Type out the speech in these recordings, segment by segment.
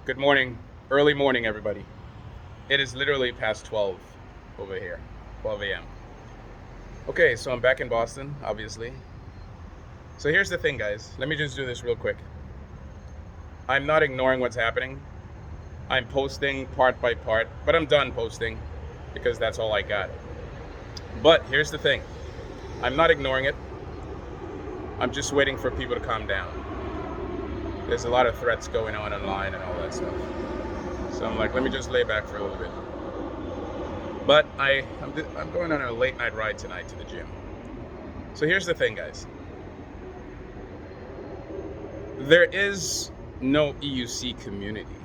Good morning, early morning, everybody. It is literally past 12 over here, 12 a.m. Okay, so I'm back in Boston, obviously. So here's the thing, guys. Let me just do this real quick. I'm not ignoring what's happening. I'm posting part by part, but I'm done posting because that's all I got. But here's the thing, I'm not ignoring it. I'm just waiting for people to calm down. There's a lot of threats going on online and all that stuff. So I'm like, let me just lay back for a little bit. But I'm going on a late night ride tonight to the gym. So here's the thing, guys. There is no EUC community,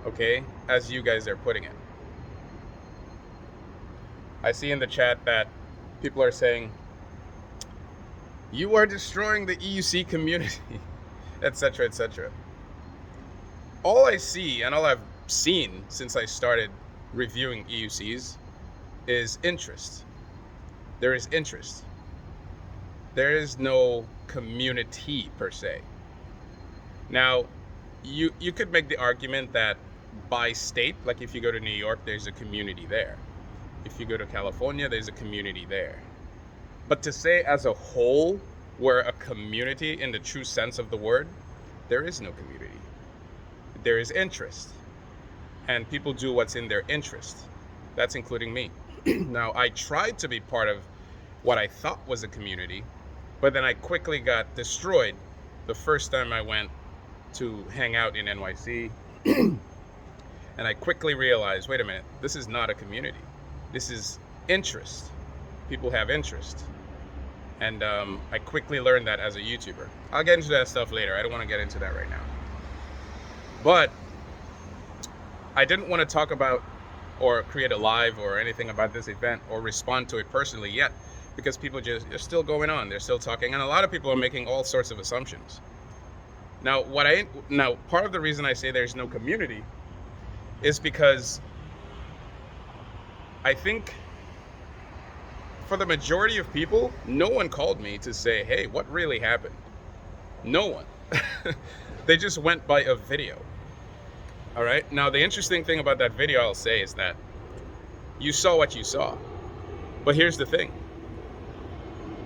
okay, as you guys are putting it. I see in the chat that people are saying, you are destroying the EUC community, etc., etc. All I see and all I've seen since I started reviewing EUCs is interest. There is interest. There is no community per se. Now, you could make the argument that by state, like if you go to New York, there's a community there. If you go to California, there's a community there. But to say as a whole, we're a community in the true sense of the word, there is no community. There is interest. And people do what's in their interest. That's including me. Now, I tried to be part of what I thought was a community, but then I quickly got destroyed the first time I went to hang out in NYC. And I quickly realized, wait a minute, this is not a community. This is interest. People have interest. And I quickly learned that as a YouTuber. I'll get into that stuff later. I don't want to get into that right now. But I didn't want to talk about or create a live or anything about this event or respond to it personally yet, because people are still going on. They're still talking. And a lot of people are making all sorts of assumptions. Now, part of the reason I say there's no community is because I think for the majority of people, no one called me to say, hey, what really happened? No one. They just went by a video. All right. Now, the interesting thing about that video, I'll say, is that you saw what you saw. But here's the thing.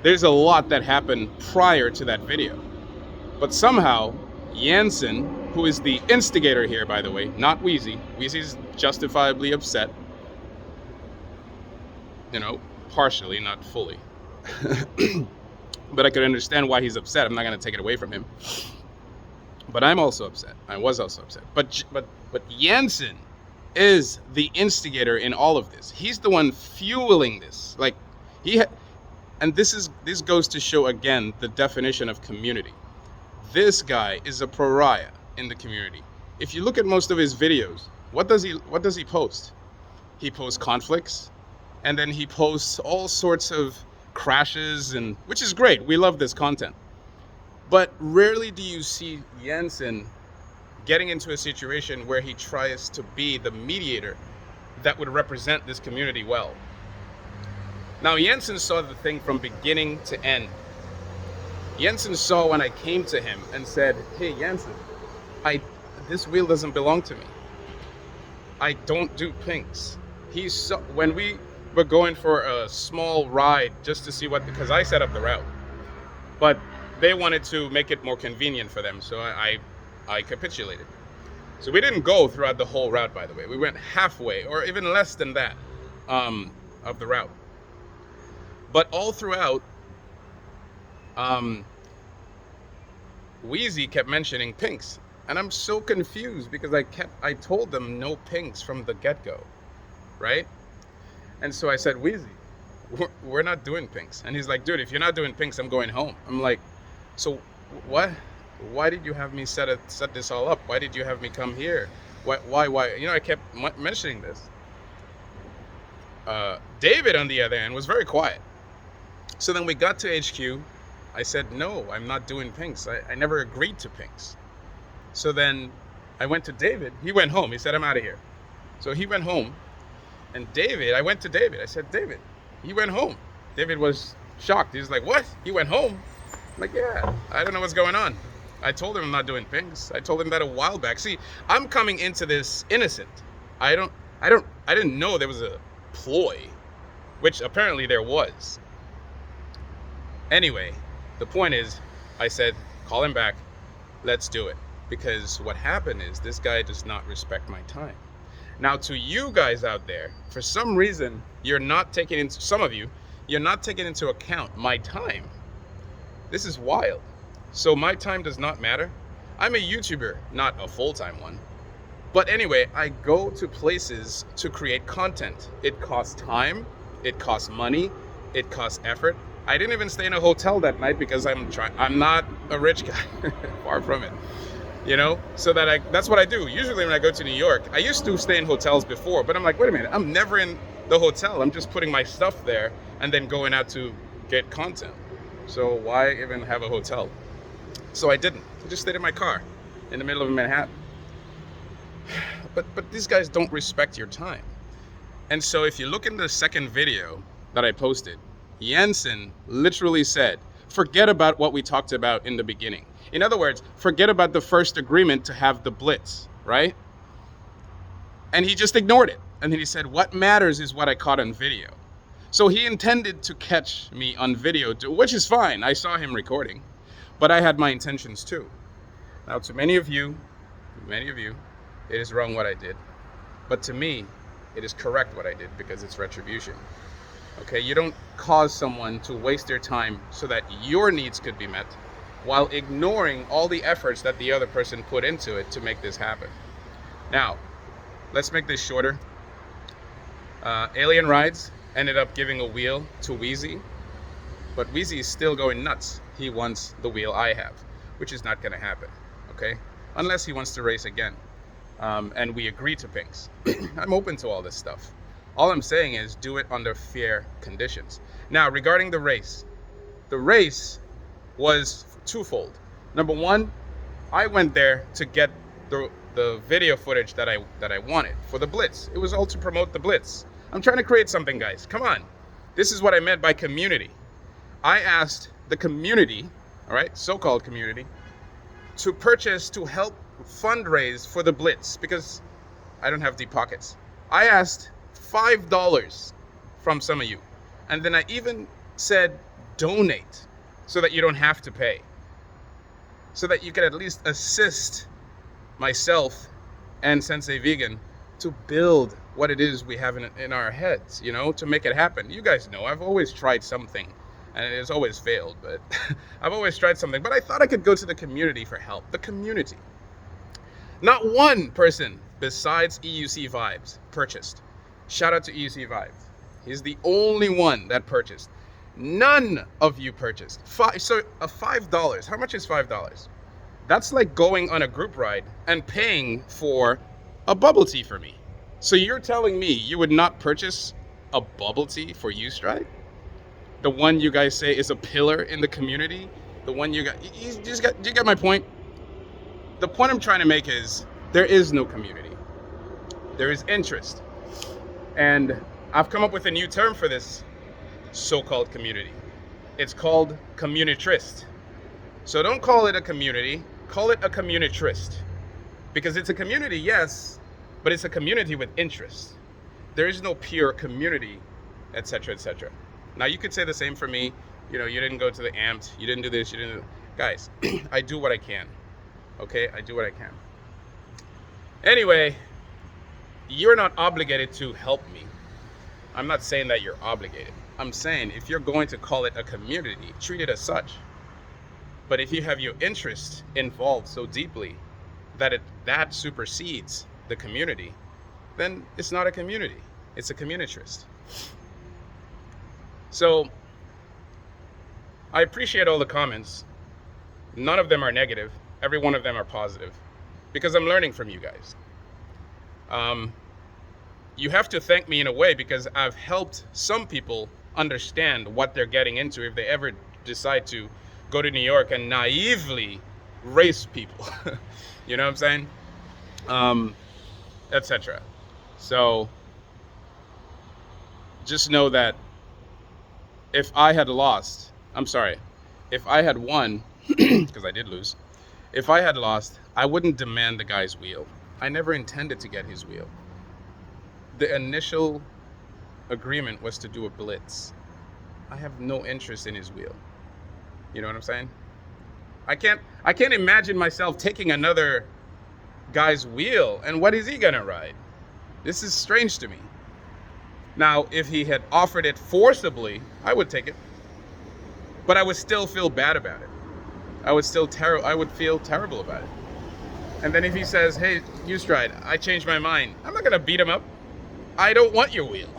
There's a lot that happened prior to that video. But somehow, Yansen, who is the instigator here, by the way, not Wheezy. Wheezy's justifiably upset. You know, partially, not fully. But I could understand why he's upset. I'm not going to take it away from him. But I'm also upset. I was also upset. But Yansen is the instigator in all of this. He's the one fueling this. Like and this goes to show again the definition of community. This guy is a pariah in the community. If you look at most of his videos, what does he post? He posts conflicts, and then he posts all sorts of crashes, and which is great. We love this content. But rarely do you see Yansen getting into a situation where he tries to be the mediator that would represent this community well. Now, Yansen saw the thing from beginning to end. Yansen saw when I came to him and said, hey, Yansen, this wheel doesn't belong to me. I don't do pinks. When we were going for a small ride just to see because I set up the route, but they wanted to make it more convenient for them, so I capitulated. So we didn't go throughout the whole route, by the way. We went halfway, or even less than that, of the route. But all throughout, Wheezy kept mentioning pinks, and I'm so confused because I told them no pinks from the get-go, right? And so I said, Wheezy, we're not doing pinks. And he's like, dude, if you're not doing pinks, I'm going home. I'm like, so what? Why did you have me set this all up? Why did you have me come here? Why? You know, I kept mentioning this. David, on the other hand, was very quiet. So then we got to HQ. I said, no, I'm not doing pinks. I never agreed to pinks. So then I went to David. He went home. He said, I'm out of here. So he went home. And I went to David. I said, David, he went home. David was shocked. He was like, what? He went home? I'm like, yeah, I don't know what's going on. I told him I'm not doing pings. I told him that a while back. See, I'm coming into this innocent. I don't, I didn't know there was a ploy, which apparently there was. Anyway, the point is, I said, call him back. Let's do it. Because what happened is this guy does not respect my time. Now, to you guys out there, for some reason, you're not taking into, some of you, you're not taking into account my time. This is wild. So my time does not matter. I'm a YouTuber, not a full-time one. But anyway, I go to places to create content. It costs time, it costs money, it costs effort. I didn't even stay in a hotel that night because I'm not a rich guy, far from it. You know, so that's what I do. Usually when I go to New York, I used to stay in hotels before, but I'm like, wait a minute, I'm never in the hotel. I'm just putting my stuff there and then going out to get content. So why even have a hotel? So I didn't. I just stayed in my car in the middle of Manhattan. But these guys don't respect your time. And so if you look in the second video that I posted, Yansen literally said, forget about what we talked about in the beginning. In other words, forget about the first agreement to have the blitz, right? And he just ignored it. And then he said, what matters is what I caught on video. So he intended to catch me on video, which is fine. I saw him recording, but I had my intentions too. Now, to many of you, it is wrong what I did. But to me, it is correct what I did because it's retribution. Okay, you don't cause someone to waste their time so that your needs could be met while ignoring all the efforts that the other person put into it to make this happen. Now, let's make this shorter. Alien Rides ended up giving a wheel to Wheezy, but Wheezy is still going nuts. He wants the wheel I have, which is not going to happen, okay? Unless he wants to race again, and we agree to pings. I'm open to all this stuff. All I'm saying is do it under fair conditions. Now, regarding the race was twofold. Number one, I went there to get the video footage that I wanted for the Blitz. It was all to promote the Blitz. I'm trying to create something, guys. Come on. This is what I meant by community. I asked the community, all right, so-called community, to help fundraise for the Blitz because I don't have deep pockets. I asked $5 from some of you. And then I even said donate so that you don't have to pay. So that you can at least assist myself and Sensei Vegan to build what it is we have in our heads, you know, to make it happen. You guys know I've always tried something and it has always failed, but I've always tried something. But I thought I could go to the community for help. The community. Not one person besides EUC Vibes purchased. Shout out to EUC Vibes. He's the only one that purchased. None of you purchased. So $5. How much is $5? That's like going on a group ride and paying for a bubble tea for me. So you're telling me you would not purchase a bubble tea for U-Stride? The one you guys say is a pillar in the community? The one you get my point? The point I'm trying to make is there is no community. There is interest. And I've come up with a new term for this so-called community. It's called communitrist. So don't call it a community, call it a communitrist. Because it's a community, yes, but it's a community with interest. There is no pure community, etc., etc. Now you could say the same for me. You know, you didn't go to the Amped, you didn't do this, you didn't do... Guys, I do what I can. Okay, I do what I can. Anyway, you're not obligated to help me. I'm not saying that you're obligated. I'm saying if you're going to call it a community, treat it as such. But if you have your interest involved so deeply that that supersedes the community, then it's not a community. It's a communitrist. So I appreciate all the comments. None of them are negative. Every one of them are positive because I'm learning from you guys. You have to thank me in a way because I've helped some people understand what they're getting into if they ever decide to go to New York and naively race people. You know what I'm saying? Etc. So just know that if I had won, because I did lose, If I had lost, I wouldn't demand the guy's wheel. I never intended to get his wheel. The initial agreement was to do a blitz. I have no interest in his wheel. You know what I'm saying? I can't imagine myself taking another guy's wheel, and what is he gonna ride? This is strange to me. Now, if he had offered it forcibly, I would take it. But I would still feel bad about it. I would feel terrible about it. And then if he says, "Hey, Ustride, I changed my mind," I'm not gonna beat him up. I don't want your wheel.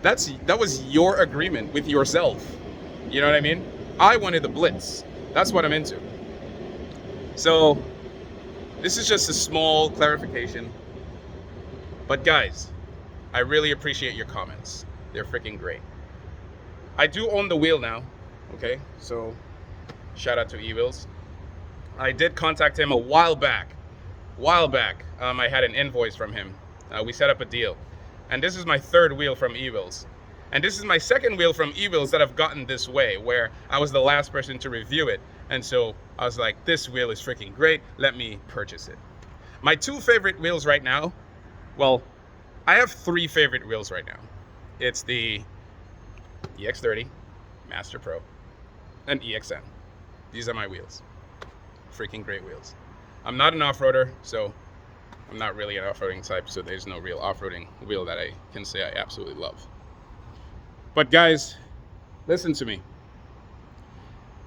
That was your agreement with yourself. You know what I mean? I wanted the blitz. That's what I'm into. So this is just a small clarification. But guys, I really appreciate your comments. They're freaking great. I do own the wheel now. Okay, so shout out to E-Wheels. I did contact him a while back. I had an invoice from him. We set up a deal. And this is my third wheel from E-Wheels. And this is my second wheel from E-Wheels that I've gotten this way, where I was the last person to review it. And so I was like, this wheel is freaking great. Let me purchase it. My two favorite wheels right now, well, I have three favorite wheels right now. It's the EX30, Master Pro, and EXN. These are my wheels. Freaking great wheels. I'm not an off-roader, so I'm not really an off-roading type, so there's no real off-roading wheel that I can say I absolutely love. But guys, listen to me.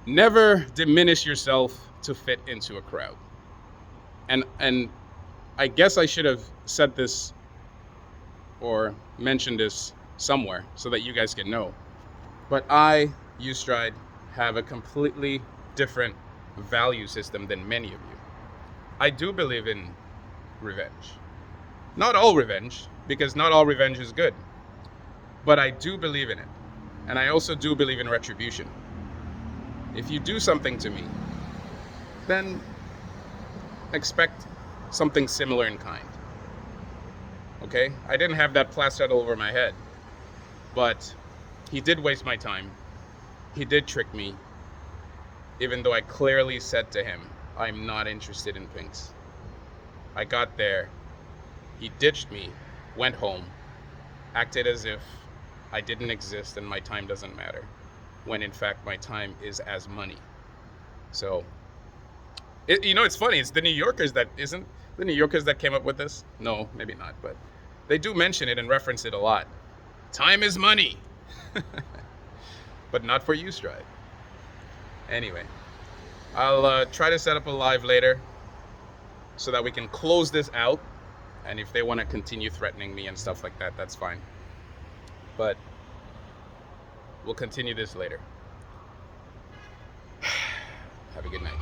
Never diminish yourself to fit into a crowd. And I guess I should have said this or mentioned this somewhere so that you guys can know. But I, Ustride, have a completely different value system than many of you. I do believe in revenge. Not all revenge, because not all revenge is good. But I do believe in it. And I also do believe in retribution. If you do something to me, then expect something similar in kind. Okay? I didn't have that plastered all over my head. But he did waste my time. He did trick me. Even though I clearly said to him, I'm not interested in pinks. I got there. He ditched me, went home, acted as if I didn't exist and my time doesn't matter, when in fact my time is as money. So, it's funny. It's the New Yorkers that came up with this. No, maybe not, but they do mention it and reference it a lot. Time is money, but not for you, Stride. Anyway, I'll try to set up a live later so that we can close this out. And if they want to continue threatening me and stuff like that, that's fine. But we'll continue this later. Have a good night.